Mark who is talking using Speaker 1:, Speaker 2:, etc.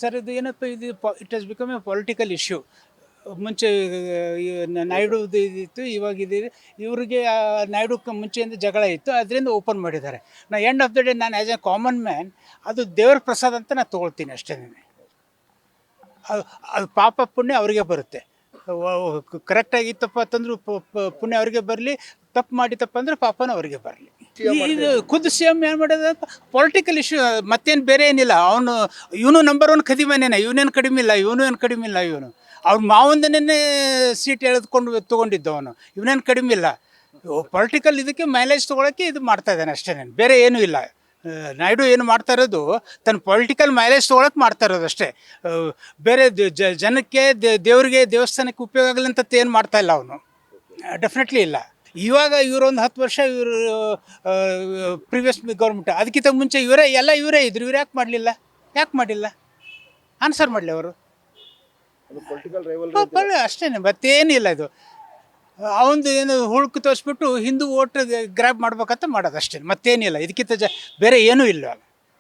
Speaker 1: Sir ಇದು ಏನಪ್ಪ ಇದು it has become A political issue. ಮುಂಚೆ ನಾಯ್ಡುದು ಇದಿತ್ತು, ಇವಾಗ ಇದಿದೆ. ಇವರಿಗೆ ನಾಯ್ಡುಕ್ಕೆ ಮುಂಚೆಯಿಂದ ಜಗಳ ಇತ್ತು, ಅದರಿಂದ ಓಪನ್ ಮಾಡಿದ್ದಾರೆ. ನಾ ಎಂಡ್ ಆಫ್ ದ ಡೇ ನಾನು ಆ್ಯಸ್ ಎ ಕಾಮನ್ ಮ್ಯಾನ್ ಅದು ದೇವ್ರ ಪ್ರಸಾದ ಅಂತ ನಾನು ತೊಗೊಳ್ತೀನಿ ಅಷ್ಟೇ. ಅದು ಅದು ಪಾಪ ಪುಣ್ಯ ಅವರಿಗೆ ಬರುತ್ತೆ. ಕರೆಕ್ಟಾಗಿತ್ತಪ್ಪ ಅಂತಂದ್ರು ಪುಣ್ಯ ಅವರಿಗೆ ಬರಲಿ, ತಪ್ಪು ಮಾಡಿತಪ್ಪ ಅಂದ್ರೆ ಪಾಪನೂ ಅವರಿಗೆ ಬರಲಿ. ಇದು ಖುದ್ದು ಸಿ ಎಮ್ ಏನು ಮಾಡೋದು ಪೊಲಿಟಿಕಲ್ ಇಶ್ಯೂ, ಮತ್ತೇನು ಬೇರೆ ಏನಿಲ್ಲ. ಇವನು ನಂಬರ್ 1 ಕದಿಮನೇನ, ಇವನೇನು ಕಡಿಮೆ ಇಲ್ಲ, ಇವನು ಅವ್ರ ಮಾವಂದನೇ ಸೀಟ್ ಎಳೆದುಕೊಂಡು ತೊಗೊಂಡಿದ್ದವನು, ಇವನೇನು ಕಡಿಮೆ ಇಲ್ಲ. ಪೊಲಿಟಿಕಲ್ ಇದಕ್ಕೆ ಮೈಲೇಜ್ ತೊಗೊಳಕ್ಕೆ ಇದು ಮಾಡ್ತಾ ಇದ್ದಾನೆ ಅಷ್ಟೇ, ಬೇರೆ ಏನೂ ಇಲ್ಲ. ನಾಯ್ಡು ಏನು ಮಾಡ್ತಾ ಇರೋದು ತನ್ನ ಪೊಲಿಟಿಕಲ್ ಮೈಲೇಜ್ ತೊಗೊಳಕ್ಕೆ ಮಾಡ್ತಾ ಇರೋದು ಅಷ್ಟೇ. ಬೇರೆ ಜನಕ್ಕೆ ದೇವರಿಗೆ ದೇವಸ್ಥಾನಕ್ಕೆ ಉಪಯೋಗ ಆಗಲಿ ಅಂತ ಏನು ಮಾಡ್ತಾ ಇಲ್ಲ ಅವನು, ಡೆಫಿನೆಟ್ಲಿ ಇಲ್ಲ. ಇವಾಗ ಇವರೊಂದು 10 ವರ್ಷ ಇವರು ಪ್ರಿವಿಯಸ್ ಗೌರ್ಮೆಂಟ್, ಅದಕ್ಕಿಂತ ಮುಂಚೆ ಇವರೇ ಇದ್ರು. ಇವ್ರು ಯಾಕೆ ಮಾಡಲಿಲ್ಲ ಆನ್ಸರ್ ಮಾಡಲಿ ಅವರು. ಅಷ್ಟೇ, ಮತ್ತೇನಿಲ್ಲ. ಇದು ಅವಂದು ಏನು ಹುಳುಕು ತೋರಿಸ್ಬಿಟ್ಟು ಹಿಂದೂ ಓಟ್ ಗ್ರ್ಯಾಬ್ ಮಾಡ್ಬೇಕಂತ ಮಾಡೋದು ಅಷ್ಟೇ, ಮತ್ತೇನಿಲ್ಲ. ಇದಕ್ಕಿಂತ ಬೇರೆ ಏನೂ ಇಲ್ಲ.